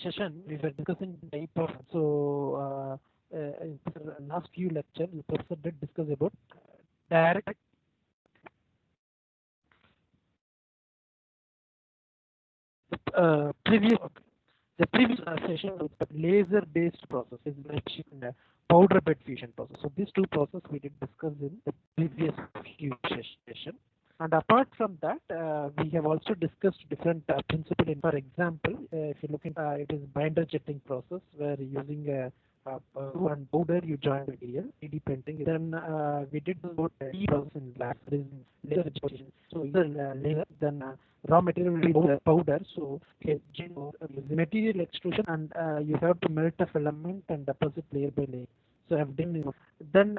session, we were discussing type of in the last few lectures, the professor did discuss about direct previous the previous session was laser based process is mentioned powder bed fusion process. So these two processes we did discuss in the previous few session. And apart from that, we have also discussed different principles. For example, if you look at it is binder jetting process where using glue and powder you join material, 3D printing. Then we did about process in lab, that is laser jetting. So either laser, then raw material will be powder. So the material extrusion and you have to melt a filament and deposit layer by layer. So I've done then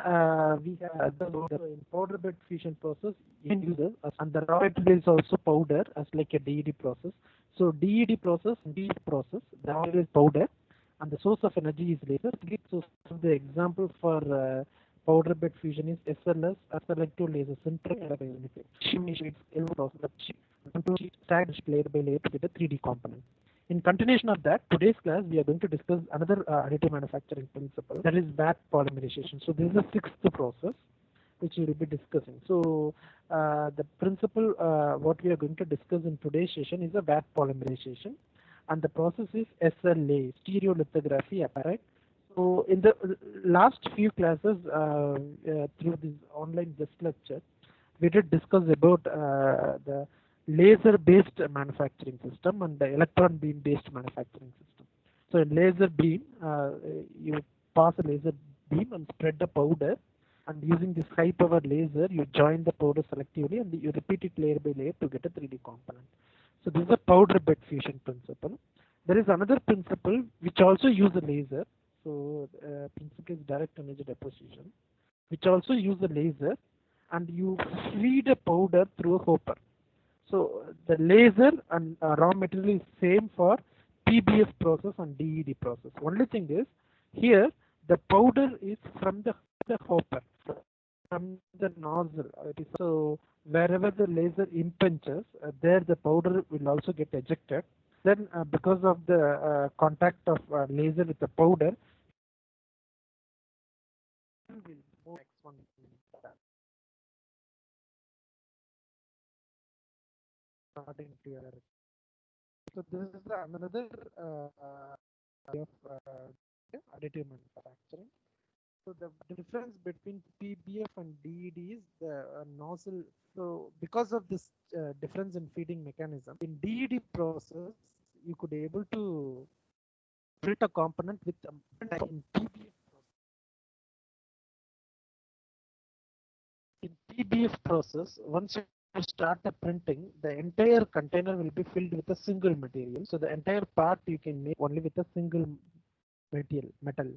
we have the in powder bed fusion process in user and the raw material is also powder as like a DED process. So DED process, the raw material is powder and the source of energy is laser. So the example for powder bed fusion is SLS, selective laser sinter shimmy sheets, process to stack layer by layer to get a 3D component. In continuation of that, today's class we are going to discuss another additive manufacturing principle, that is vat polymerization. So this is the sixth process which we will be discussing. So the principle what we are going to discuss in today's session is a vat polymerization, and the process is SLA, stereolithography apparatus. So in the last few classes through this online guest lecture, we did discuss about the laser based manufacturing system and the electron beam based manufacturing system. So in laser beam, you pass a laser beam and spread the powder, and using this high power laser you join the powder selectively and you repeat it layer by layer to get a 3D component. So this is a powder bed fusion principle. There is another principle which also uses a laser. So principle is direct energy deposition, which also use a laser, and you feed a powder through a hopper. So the laser and raw material is same for PBF process and DED process. Only thing is here the powder is from the hopper, from the nozzle. So wherever the laser impinges, there the powder will also get ejected. Then because of the contact of laser with the powder, will move next one. Starting to your So this is another way of additive manufacturing. So the difference between PBF and DED is the nozzle. So because of this difference in feeding mechanism, in DED process, you could able to build a component with in PBF process, once you start the printing, the entire container will be filled with a single material. So the entire part you can make only with a single metal.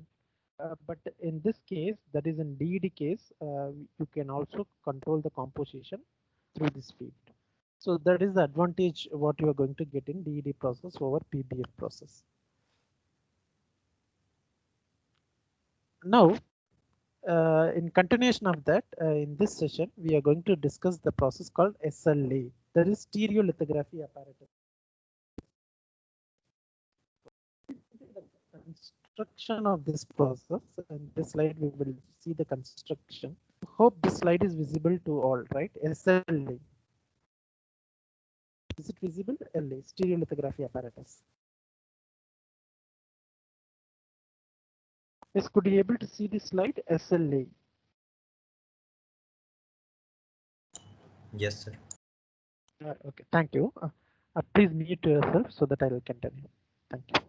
But in this case, that is in DED case, you can also control the composition through this feed. So that is the advantage what you are going to get in DED process over PBF process. Now, in continuation of that, in this session, we are going to discuss the process called SLA, that is stereolithography apparatus. Construction of this process, and this slide we will see the construction. Hope this slide is visible to all, right? SLA. Is it visible? LA, stereolithography apparatus. Yes, could you be able to see this slide? SLA. Yes, sir. Okay, thank you. Please mute yourself so that I will continue. Thank you.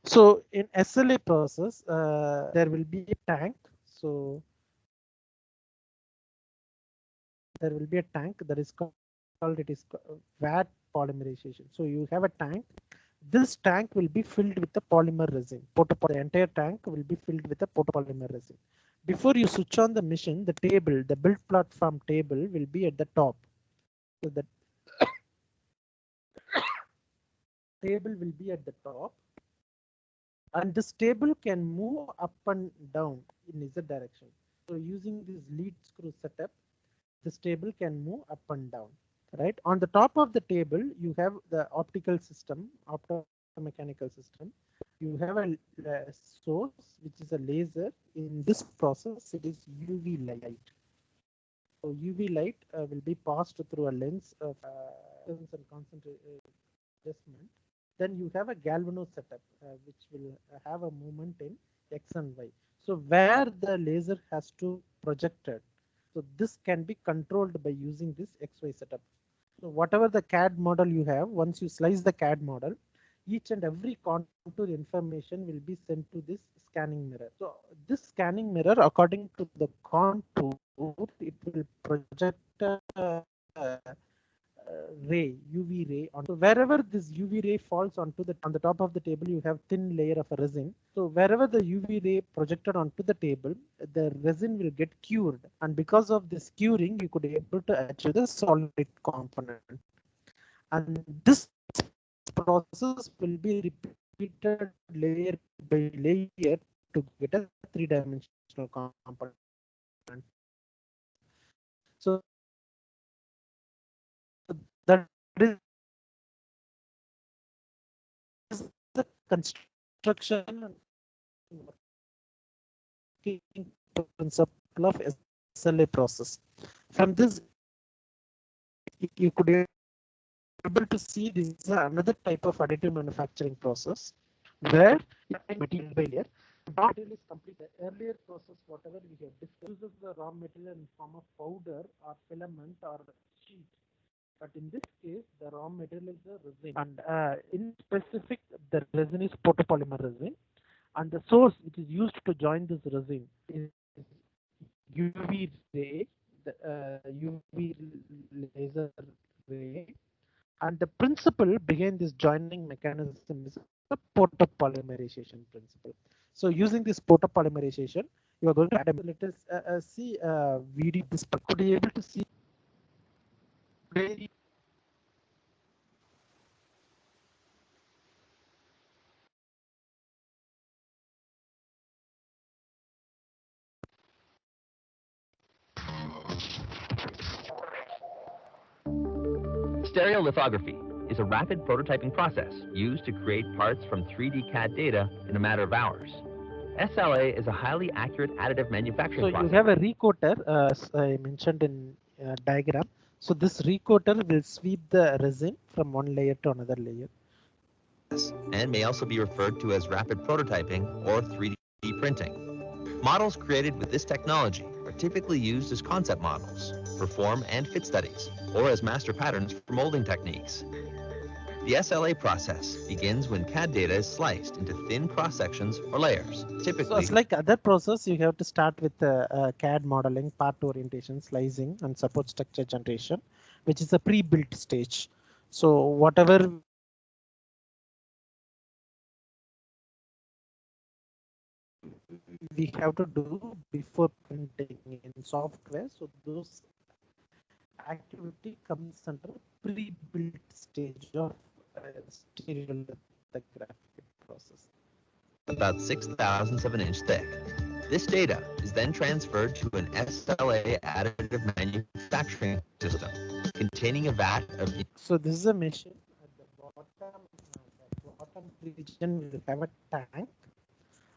So in SLA process, there will be a tank. So there will be a tank that is called vat polymerization. So you have a tank. This tank will be filled with the polymer resin. The entire tank will be filled with a photopolymer resin. Before you switch on the machine, the table, the build platform table will be at the top. So the table will be at the top, and this table can move up and down in Z direction. So using this lead screw setup, this table can move up and down. right? On the top of the table, you have the optical system, optomechanical system. You have a source, which is a laser. In this process, it is UV light. So UV light will be passed through a lens of and concentration adjustment. Then you have a galvano setup, which will have a movement in X and Y. So where the laser has to project it. So this can be controlled by using this XY setup. So whatever the CAD model you have, once you slice the CAD model, each and every contour information will be sent to this scanning mirror. So this scanning mirror, according to the contour, it will project ray, UV ray onto. So wherever this UV ray falls onto the on the top of the table, you have thin layer of a resin. So wherever the UV ray projected onto the table, the resin will get cured, and because of this curing, you could able to achieve the solid component. And this process will be repeated layer by layer to get a three-dimensional component. So that is the construction and working principle of SLA process. From this, you could able to see this is another type of additive manufacturing process where material by layer. Raw material is complete. The earlier process, whatever we have discussed, uses the raw material in form of powder or filament or sheet. But in this case, the raw material is the resin, and in specific, the resin is photopolymer resin, and the source which is used to join this resin is UV ray, the UV laser ray, and the principle behind this joining mechanism is the photopolymerization principle. So using this photopolymerization, you are going to add a, let us see a video. This could be able to see very Stereolithography is a rapid prototyping process used to create parts from 3D CAD data in a matter of hours. SLA is a highly accurate additive manufacturing process. So you have a recoater, as I mentioned in diagram. So this recoater will sweep the resin from one layer to another layer. And may also be referred to as rapid prototyping or 3D printing. Models created with this technology are typically used as concept models for form and fit studies, or as master patterns for molding techniques. The SLA process begins when CAD data is sliced into thin cross-sections or layers, typically. So it's like other process, you have to start with CAD modeling, part orientation, slicing, and support structure generation, which is a pre-built stage. So whatever we have to do before printing in software, so those activity comes under pre-built stage of stereolithographic process. About 6,007 inch thick. This data is then transferred to an SLA additive manufacturing system containing a vat of. So this is a machine. At the bottom region will have a tank,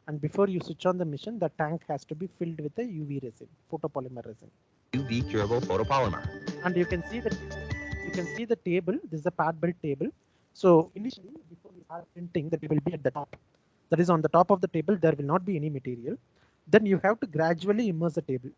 and before you switch on the machine, the tank has to be filled with a UV resin, photopolymer resin. UV curable photopolymer. And you can see the table. This is a part built table. So initially, before you start printing, the table will be at the top. That is on the top of the table. There will not be any material. Then you have to gradually immerse the table.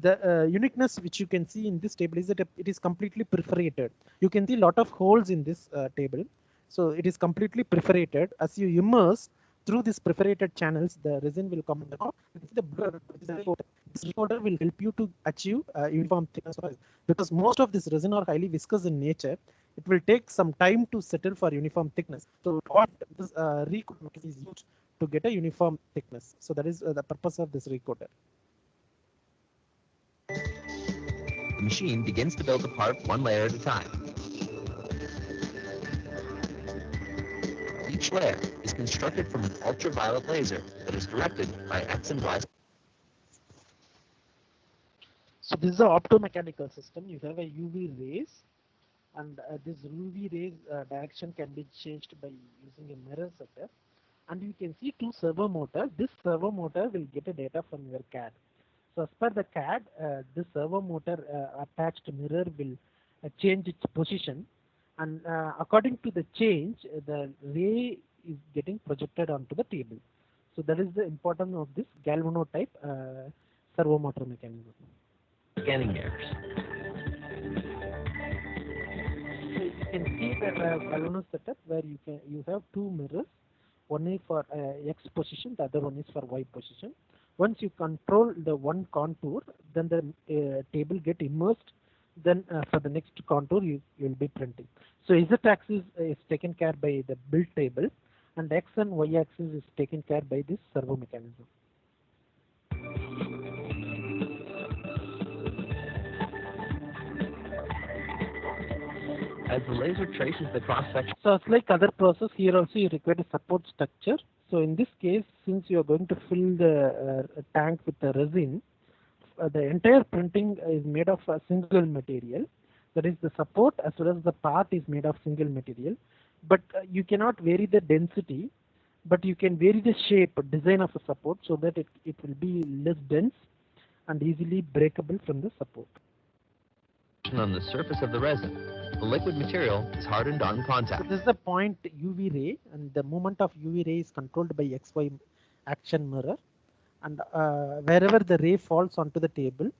The uniqueness which you can see in this table is that it is completely perforated. You can see a lot of holes in this table. So it is completely perforated. As you immerse through these perforated channels, the resin will come on the top. You can see the blur. This recoater will help you to achieve uniform thickness because most of this resin are highly viscous in nature. It will take some time to settle for uniform thickness. So what this recoater is used to get a uniform thickness. So that is the purpose of this recoater. The machine begins to build the part one layer at a time. Each layer is constructed from an ultraviolet laser that is directed by X and Y. So this is an optomechanical system. You have a UV rays, and this UV rays direction can be changed by using a mirror setup. And you can see two servo motors. This servo motor will get a data from your CAD. So as per the CAD, this servo motor attached mirror will change its position, and according to the change, the ray is getting projected onto the table. So that is the importance of this galvano type servo motor mechanism. Scanning mirrors. So you can see the galvano setup where you have two mirrors. One is for X position, the other one is for Y position. Once you control the one contour, then the table get immersed. Then for the next contour, you will be printing. So Z axis is taken care by the build table, and X and Y axis is taken care by this servo mechanism. As the laser traces the cross-section. So it's like other process, here also you require a support structure. So in this case, since you are going to fill the tank with the resin, the entire printing is made of a single material. That is the support as well as the part is made of single material. But you cannot vary the density, but you can vary the shape, design of the support so that it will be less dense and easily breakable from the support. On the surface of the resin, the liquid material is hardened on contact. So this is the point UV ray, and the movement of UV ray is controlled by XY action mirror. And wherever the ray falls onto the table,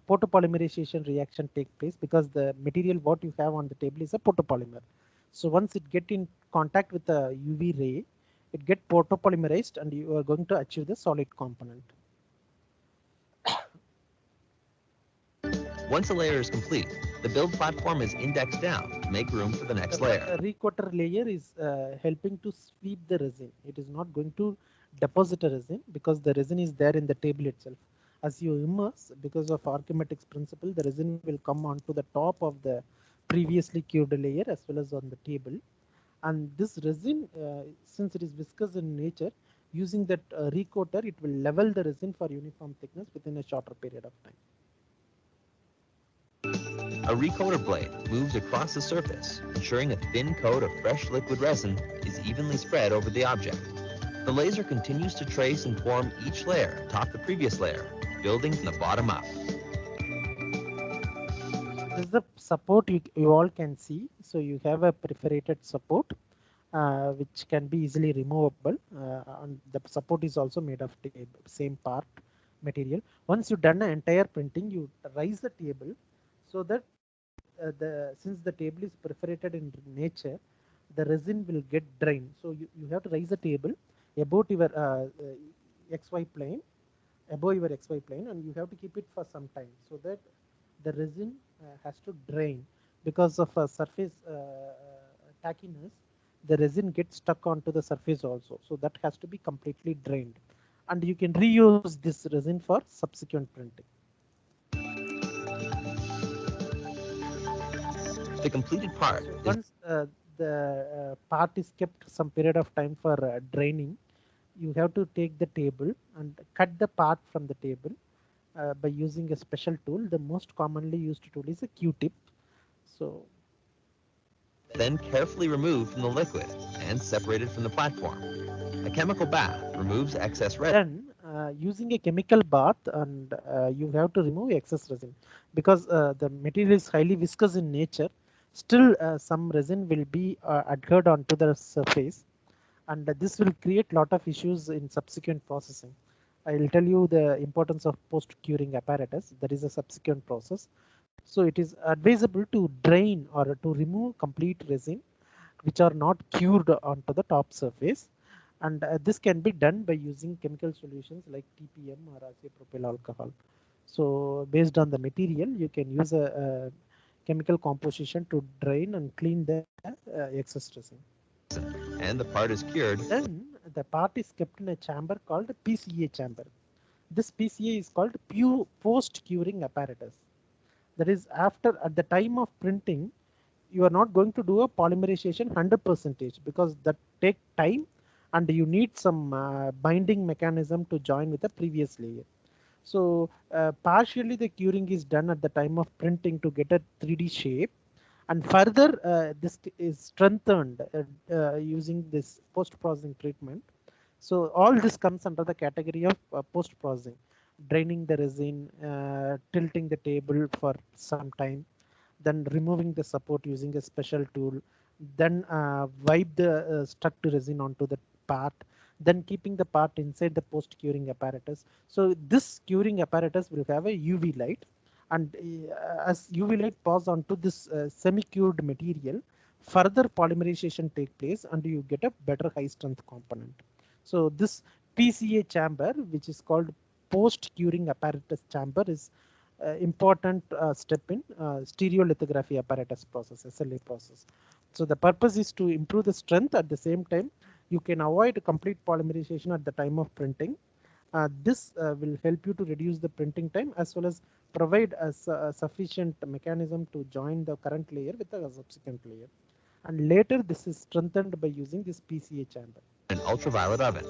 photopolymerization reaction take place because the material what you have on the table is a photopolymer. So once it get in contact with the UV ray, it get photopolymerized and you are going to achieve the solid component. Once a layer is complete, the build platform is indexed down to make room for the next layer. The recoater layer is helping to sweep the resin. It is not going to deposit a resin because the resin is there in the table itself. As you immerse, because of Archimetics principle, the resin will come onto the top of the previously cured layer as well as on the table. And this resin, since it is viscous in nature, using that recoater, it will level the resin for uniform thickness within a shorter period of time. A recoater blade moves across the surface, ensuring a thin coat of fresh liquid resin is evenly spread over the object. The laser continues to trace and form each layer atop the previous layer, building from the bottom up. This is the support you all can see. So you have a perforated support which can be easily removable, and the support is also made of same part material. Once you've done an entire printing, you raise the table so that since the table is perforated in nature, the resin will get drained. So you have to raise the table about your XY plane, above your XY plane, and you have to keep it for some time so that the resin has to drain. Because of surface tackiness, the resin gets stuck onto the surface also. So that has to be completely drained. And you can reuse this resin for subsequent printing. The completed part. So once the part is kept some period of time for draining, you have to take the table and cut the part from the table by using a special tool. The most commonly used tool is a Q-tip. So then carefully removed from the liquid and separated from the platform. A chemical bath removes excess resin. Then using a chemical bath, and you have to remove excess resin because the material is highly viscous in nature. Still some resin will be adhered onto the surface, and this will create lot of issues in subsequent processing. I will tell you the importance of post curing apparatus. That is a subsequent process. So it is advisable to drain or to remove complete resin which are not cured onto the top surface, and this can be done by using chemical solutions like TPM or isopropyl alcohol. So based on the material, you can use a chemical composition to drain and clean the excess resin. And the part is cured. Then the part is kept in a chamber called PCA chamber. This PCA is called post curing apparatus. That is, after at the time of printing, you are not going to do a polymerization 100% because that take time and you need some binding mechanism to join with the previous layer. So partially the curing is done at the time of printing to get a 3D shape, And further, this is strengthened using this post-processing treatment. So all this comes under the category of post-processing, draining the resin, tilting the table for some time, then removing the support using a special tool, then wipe the stuck resin onto the part, then keeping the part inside the post-curing apparatus. So this curing apparatus will have a UV light, and as UV light pass onto this semi-cured material, further polymerization take place and you get a better high strength component. So this PCA chamber, which is called post-curing apparatus chamber, is important step in stereolithography apparatus process, SLA process. So the purpose is to improve the strength. At the same time, you can avoid complete polymerization at the time of printing. This will help you to reduce the printing time as well as provide a sufficient mechanism to join the current layer with the subsequent layer. And later, this is strengthened by using this PCA chamber. An ultraviolet oven.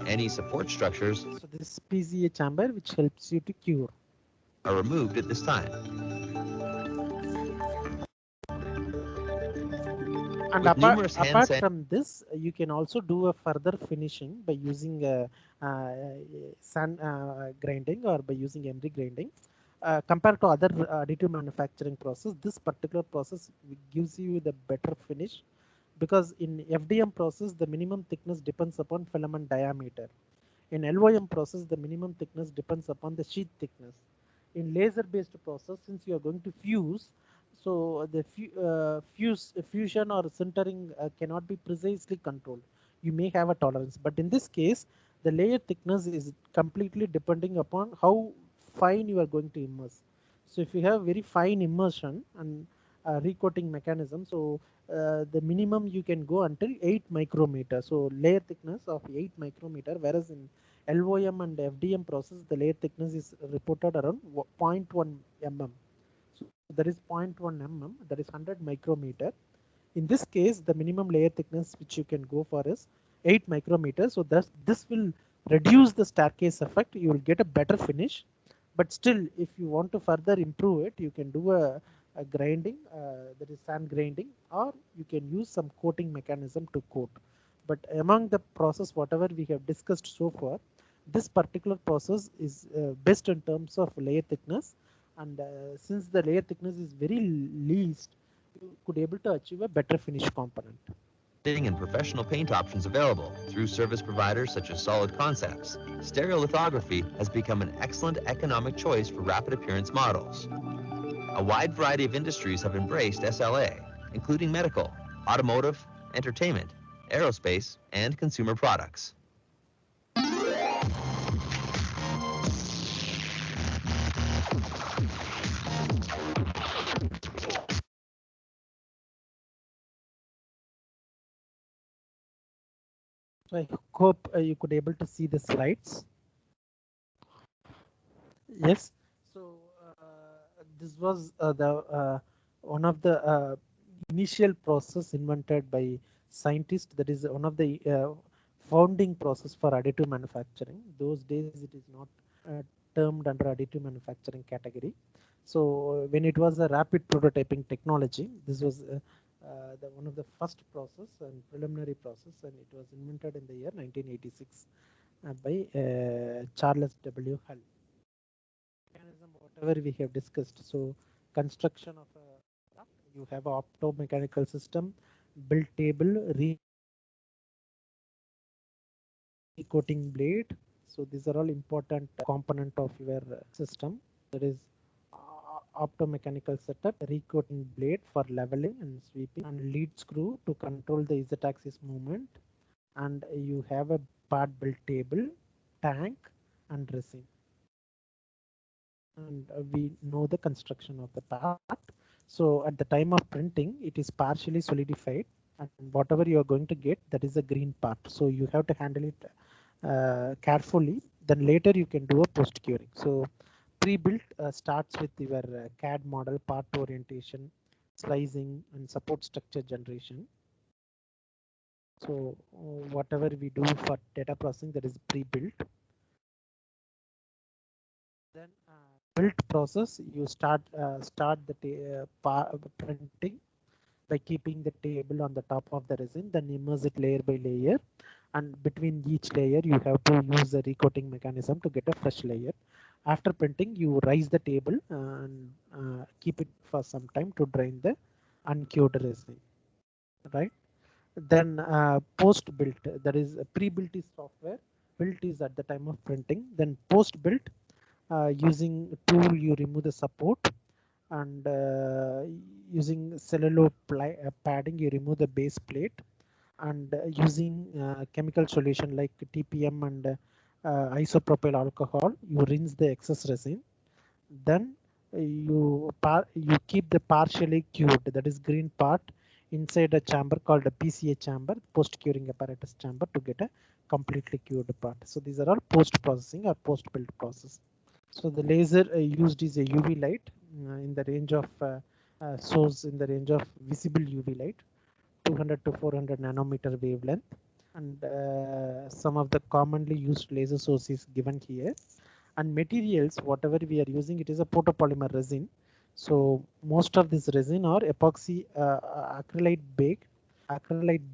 Any support structures So this PCA chamber which helps you to cure. are removed at this time. And With numerous hand apart sand from this, you can also do a further finishing by using sand grinding or by using emery grinding. Compared to other additive manufacturing process, this particular process gives you the better finish, because in FDM process, the minimum thickness depends upon filament diameter. In LOM process, the minimum thickness depends upon the sheet thickness. In laser-based process, since you are going to fuse, so the fusion or sintering cannot be precisely controlled. You may have a tolerance, but in this case, the layer thickness is completely depending upon how fine you are going to immerse. So if you have very fine immersion and recoating mechanism, so the minimum you can go until 8 micrometer. So layer thickness of 8 micrometer, whereas in LOM and FDM process, the layer thickness is reported around 0.1 mm. So that is 0.1 mm, that is 100 micrometer. In this case, the minimum layer thickness which you can go for is 8 micrometers. So this will reduce the staircase effect. You will get a better finish. But still, if you want to further improve it, you can do a grinding, that is sand grinding, or you can use some coating mechanism to coat. But among the process, whatever we have discussed so far, this particular process is best in terms of layer thickness. And since the layer thickness is very least, you could able to achieve a better finish component. and professional paint options available through service providers such as Solid Concepts, stereolithography has become an excellent economic choice for rapid appearance models. A wide variety of industries have embraced SLA, including medical, automotive, entertainment, aerospace, and consumer products. So I hope you could able to see the slides. Yes. So this was the one of the initial process invented by scientists. That is one of the founding process for additive manufacturing. Those days it is not termed under additive manufacturing category. So when it was a rapid prototyping technology, this was the one of the first process and preliminary process, and it was invented in the year 1986 by Charles W. Hull. Mechanism, whatever we have discussed. So construction of a, you have a optomechanical system, build table, recoating blade. So these are all important component of your system. There is optomechanical setup, recoating blade for leveling and sweeping, and lead screw to control the z-axis movement. And you have a part build table, tank, and resin. And we know the construction of the part. So at the time of printing, it is partially solidified, and whatever you are going to get, that is a green part. So you have to handle it carefully. Then later you can do a post curing. So pre-built starts with your CAD model, part orientation, slicing, and support structure generation. So whatever we do for data processing, that is pre-built. Then build process, you start the printing. by keeping the table on the top of the resin, then immerse it layer by layer, and between each layer you have to use a recoating mechanism to get a fresh layer. After printing, you raise the table and keep it for some time to drain the uncured resin, right? Then post built, that is pre-built is software, built is at the time of printing. Then post built, using tool you remove the support, and using celluloid padding you remove the base plate, and using chemical solution like TPM and isopropyl alcohol, you rinse the excess resin. Then you keep the partially cured, that is green part, inside a chamber called a PCA chamber, post curing apparatus chamber, to get a completely cured part. So these are all post processing or post build process. So the laser used is a UV light in the range of source in the range of visible UV light, 200 to 400 nanometer wavelength, and some of the commonly used laser sources given here. And materials, whatever we are using, it is a photopolymer resin. So most of this resin are epoxy acrylate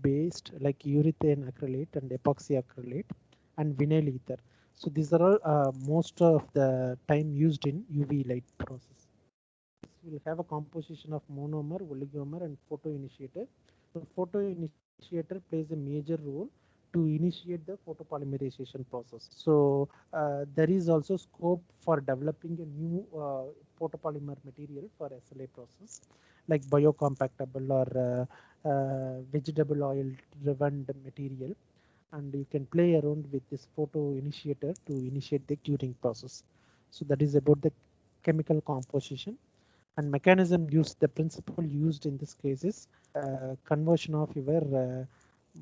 based, like urethane acrylate and epoxy acrylate and vinyl ether. So these are all most of the time used in UV light process. This will have a composition of monomer, oligomer, and photoinitiator. So photoinitiator plays a major role to initiate the photopolymerization process. So there is also scope for developing a new photopolymer material for SLA process, like biocompactable or vegetable oil driven material, and you can play around with this photo initiator to initiate the curing process. So that is about the chemical composition. And mechanism used, the principle used in this case is conversion of your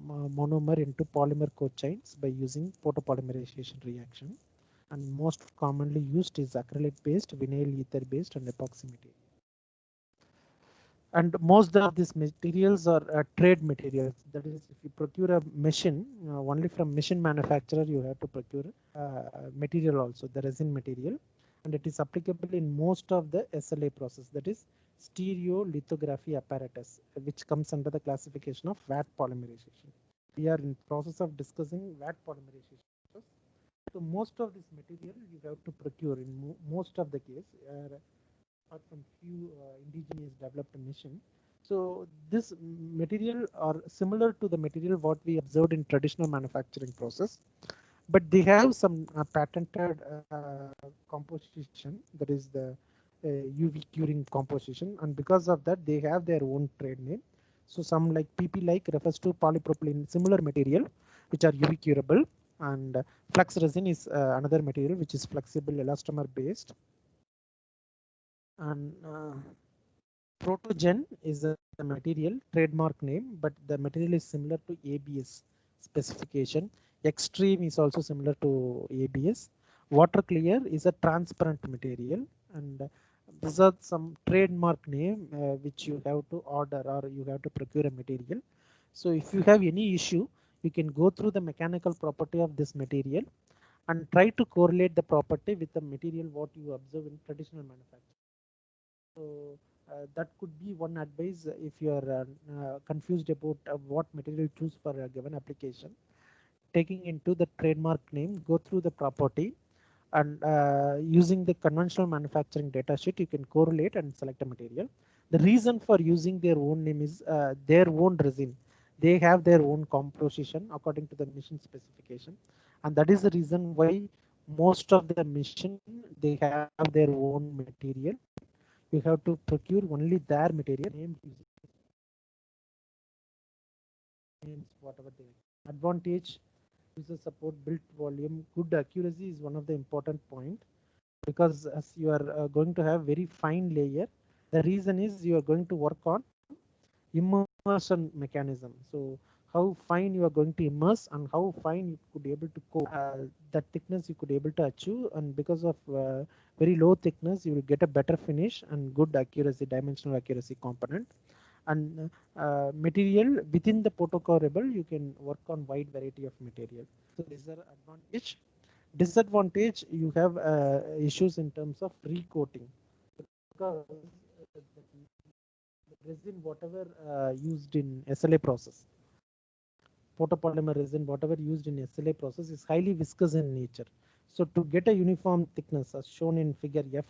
monomer into polymer co-chains by using photopolymerization reaction. And most commonly used is acrylic based, vinyl ether based, and epoxy material. And most of these materials are trade materials. That is, if you procure a machine, only from machine manufacturer you have to procure material also, the resin material, and it is applicable in most of the SLA process, that is stereolithography apparatus, which comes under the classification of VAT polymerization. We are in process of discussing VAT polymerization. So most of this material you have to procure in most of the case. Apart from few indigenous developed machine. So this material are similar to the material what we observed in traditional manufacturing process, but they have some patented composition, that is the UV curing composition, and because of that they have their own trade name. So some like PP like refers to polypropylene similar material which are UV curable, and flux resin is another material which is flexible elastomer based. And Protogen is a material trademark name, but the material is similar to ABS specification. Extreme is also similar to ABS. Water clear is a transparent material, and these are some trademark name which you have to order or you have to procure a material. So if you have any issue, you can go through the mechanical property of this material and try to correlate the property with the material what you observe in traditional manufacturing. So that could be one advice if you are confused about what material choose for a given application. Taking into the trademark name, go through the property, and using the conventional manufacturing data sheet, you can correlate and select a material. The reason for using their own name is their own resin. They have their own composition according to the machine specification, and that is the reason why most of the machine they have their own material. You have to procure only their material named names whatever they like. Advantage, user support, built volume, good accuracy is one of the important point, because as you are going to have very fine layer, the reason is you are going to work on immersion mechanism. So how fine you are going to immerse and how fine you could able to coat that thickness you could able to achieve, and because of very low thickness you will get a better finish and good accuracy, dimensional accuracy component. And material within the protocol you can work on wide variety of material. So these are advantage. Disadvantage, you have issues in terms of recoating, because the resin whatever used in SLA process, photopolymer resin whatever used in SLA process is highly viscous in nature. So to get a uniform thickness as shown in figure F,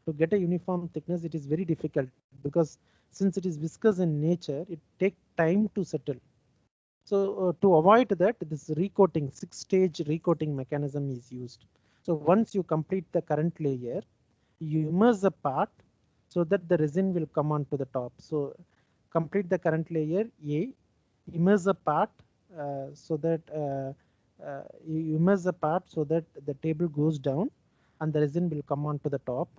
to get a uniform thickness it is very difficult because since it is viscous in nature it takes time to settle. So to avoid that, this recoating, 6-stage recoating mechanism is used. So once you complete the current layer, you immerse the part so that the resin will come onto the top. So complete the current layer A, immerse the part you immerse the part so that the table goes down and the resin will come onto the top.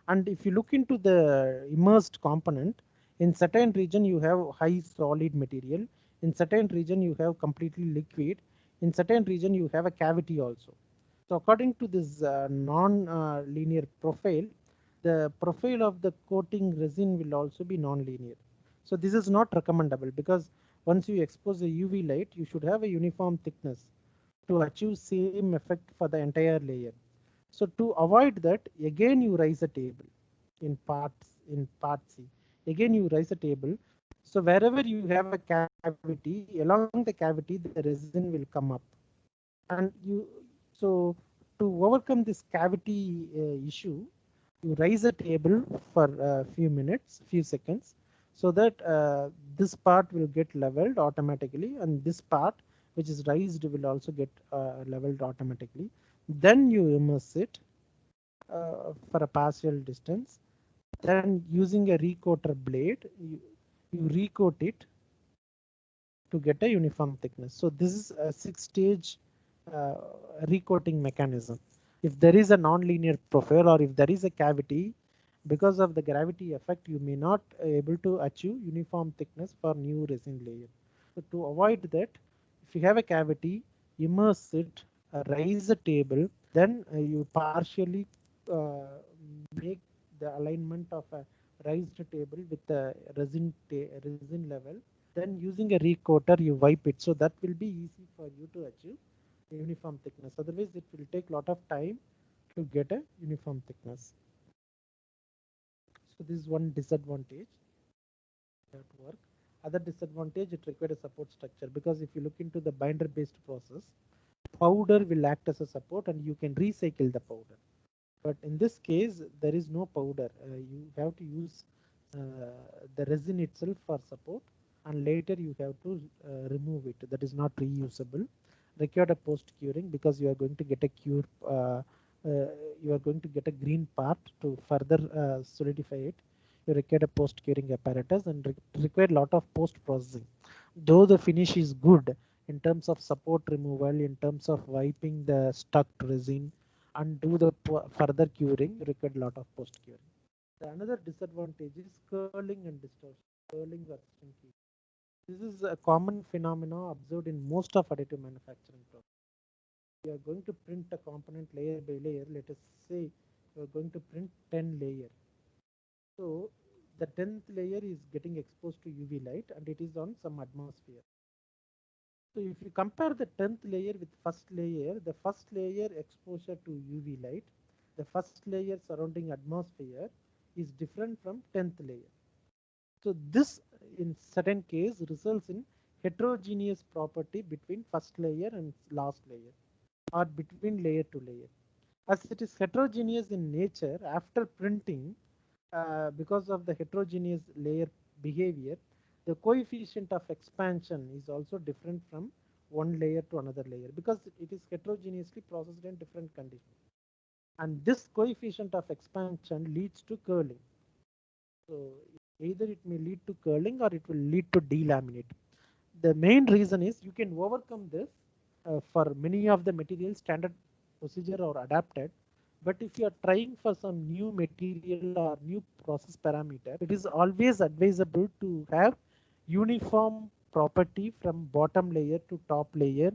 And if you look into the immersed component, in certain region you have high solid material, in certain region you have completely liquid, in certain region you have a cavity also. So according to this non-linear profile, the profile of the coating resin will also be non-linear. So this is not recommendable because once you expose a UV light, you should have a uniform thickness to achieve same effect for the entire layer. So to avoid that, again you raise a table in part C. Again you raise a table. So wherever you have a cavity, along the cavity the resin will come up. And so to overcome this cavity issue, you raise a table for a few seconds, so that this part will get leveled automatically, and this part which is raised will also get leveled automatically. Then you immerse it for a partial distance. Then using a recoater blade, you recoat it to get a uniform thickness. So this is a 6-stage uh, recoating mechanism. If there is a non-linear profile or if there is a cavity, because of the gravity effect, you may not able to achieve uniform thickness for new resin layer. So to avoid that, if you have a cavity, immerse it, raise the table, then you partially make the alignment of a raised table with the resin level. Then using a recoater you wipe it, so that will be easy for you to achieve uniform thickness. Otherwise it will take lot of time to get a uniform thickness. So this is one disadvantage that work. Other disadvantage, it requires a support structure, because if you look into the binder based process, powder will act as a support and you can recycle the powder. But in this case there is no powder. You have to use the resin itself for support, and later you have to remove it. That is not reusable. Required a post curing, because you are going to get a you are going to get a green part to further solidify it. You require a post curing apparatus and require a lot of post processing. Though the finish is good in terms of support removal, in terms of wiping the stuck resin and do the further curing, you require a lot of post curing. The another disadvantage is curling and distortion, curling or shrinkage. This is a common phenomenon observed in most of additive manufacturing process. We are going to print a component layer by layer. Let us say we are going to print 10 layers. So the 10th layer is getting exposed to UV light and it is on some atmosphere. So if you compare the 10th layer with first layer, the first layer exposure to UV light, the first layer surrounding atmosphere is different from 10th layer. So this in certain case results in heterogeneous property between first layer and last layer, or between layer to layer. As it is heterogeneous in nature, after printing, because of the heterogeneous layer behavior, the coefficient of expansion is also different from one layer to another layer, because it is heterogeneously processed in different conditions. And this coefficient of expansion leads to curling. So either it may lead to curling or it will lead to delaminate. The main reason is you can overcome this for many of the materials. Standard procedure or adapted, but if you are trying for some new material or new process parameter, it is always advisable to have uniform property from bottom layer to top layer,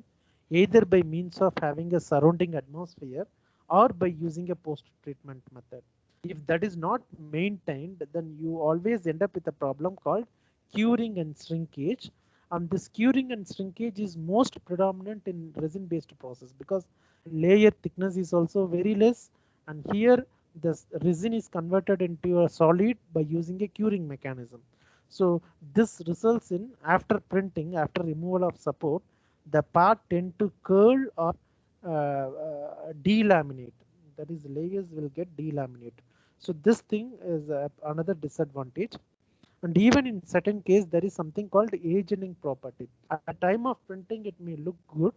either by means of having a surrounding atmosphere or by using a post treatment method. If that is not maintained, then you always end up with a problem called curing and shrinkage. And this curing and shrinkage is most predominant in resin based process, because layer thickness is also very less, and here the resin is converted into a solid by using a curing mechanism. So this results in, after printing, after removal of support, the part tend to curl or delaminate. That is, layers will get delaminate. So this thing is another disadvantage. And even in certain case, there is something called agening property. At the time of printing, it may look good,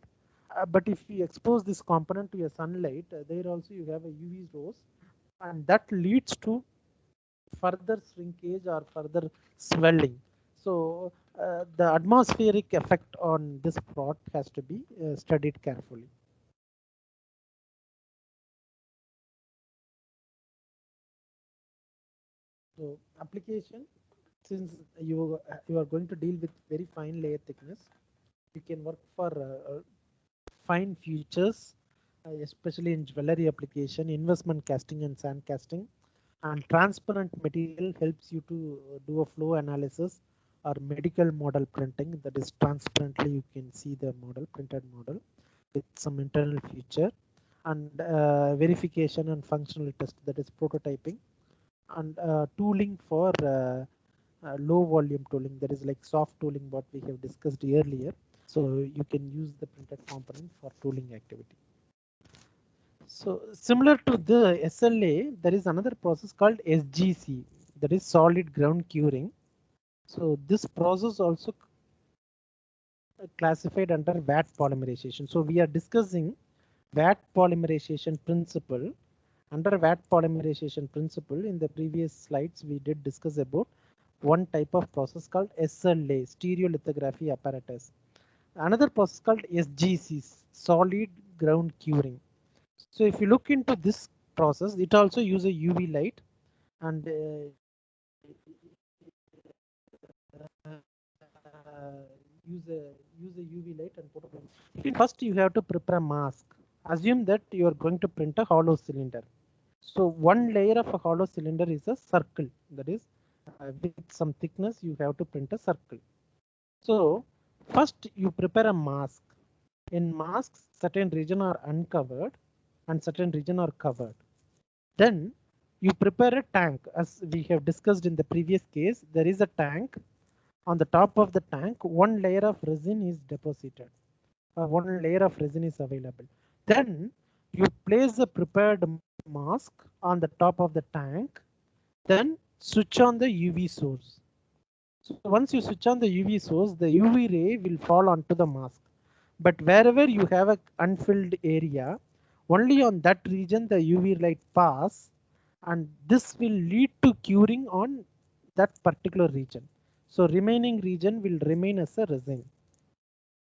but if you expose this component to a sunlight, there also you have a UV source, and that leads to further shrinkage or further swelling. So the atmospheric effect on this product has to be studied carefully. So application, since you are going to deal with very fine layer thickness, you can work for fine features, especially in jewelry application, investment casting and sand casting. And transparent material helps you to do a flow analysis or medical model printing. That is, transparently you can see the model, printed model with some internal feature, and verification and functional test, that is prototyping, and tooling for low volume tooling, that is like soft tooling what we have discussed earlier. So you can use the printed component for tooling activity. So similar to the SLA, there is another process called SGC, that is solid ground curing. So this process also classified under VAT polymerization. So we are discussing VAT polymerization principle. Under VAT polymerization principle, in the previous slides, we did discuss about one type of process called SLA, stereolithography apparatus. Another process called SGC, solid ground curing. So if you look into this process, it also uses UV light and use a UV light and photoplay. First, you have to prepare a mask. Assume that you are going to print a hollow cylinder. So one layer of a hollow cylinder is a circle. That is, with some thickness, you have to print a circle. So first, you prepare a mask. In masks, certain region are uncovered and certain region are covered. Then you prepare a tank. As we have discussed in the previous case, there is a tank. On the top of the tank, one layer of resin is deposited. One layer of resin is available. Then you place a prepared mask on the top of the tank. Then switch on the UV source. So once you switch on the UV source, the UV ray will fall onto the mask. But wherever you have a unfilled area, only on that region the UV light pass, and this will lead to curing on that particular region. So remaining region will remain as a resin,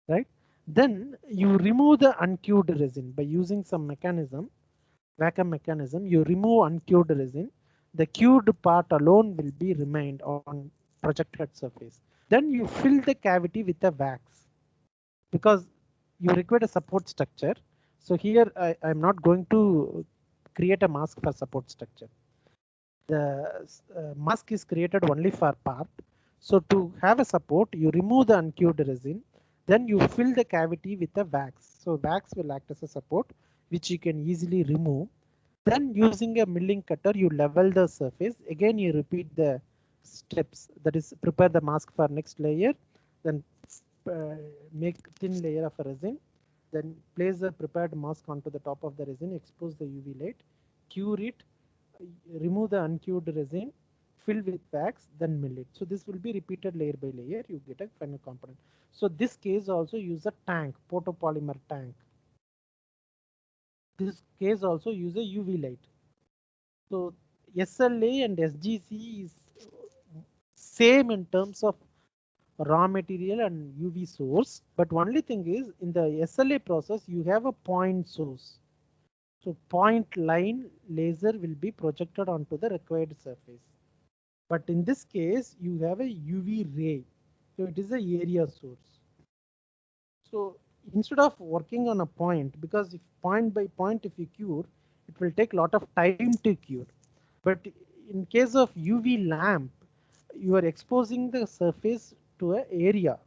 right? Then you remove the uncured resin by using some mechanism, vacuum mechanism. You remove uncured resin. The cured part alone will be remained on projected surface. Then you fill the cavity with a wax because you require a support structure. So here I'm not going to create a mask for support structure. The mask is created only for part. So to have a support, you remove the uncured resin, then you fill the cavity with a wax. So wax will act as a support, which you can easily remove. Then using a milling cutter, you level the surface. Again, you repeat the steps. That is, prepare the mask for next layer, then make thin layer of resin, then place the prepared mask onto the top of the resin, expose the UV light, cure it, remove the uncured resin, fill with wax, then mill it. So this will be repeated layer by layer. You get a final component. So this case also use a tank, photopolymer tank. This case also use a UV light. So SLA and SGC is same in terms of raw material and UV source, but only thing is in the SLA process you have a point source. So point line laser will be projected onto the required surface. But in this case you have a UV ray. So it is a area source. So instead of working on a point, because if point by point if you cure, it will take a lot of time to cure. But in case of UV lamp, you are exposing the surface to an area.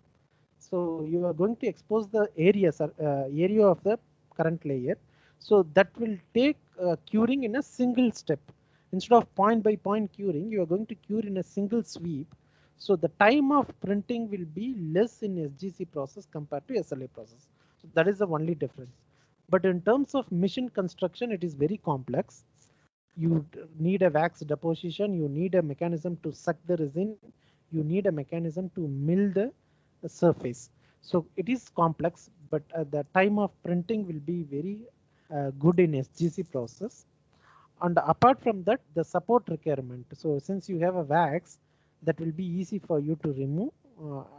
So you are going to expose the area of the current layer. So that will take curing in a single step. Instead of point by point curing, you are going to cure in a single sweep. So the time of printing will be less in SGC process compared to SLA process. So that is the only difference. But in terms of machine construction, it is very complex. You need a wax deposition, you need a mechanism to suck the resin, you need a mechanism to mill the surface. So it is complex, but the time of printing will be very good in SGC process. And apart from that, the support requirement. So since you have a wax, that will be easy for you to remove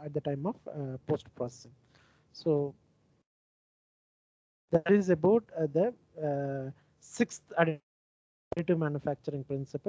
at the time of post processing. So that is about the sixth additive manufacturing principle.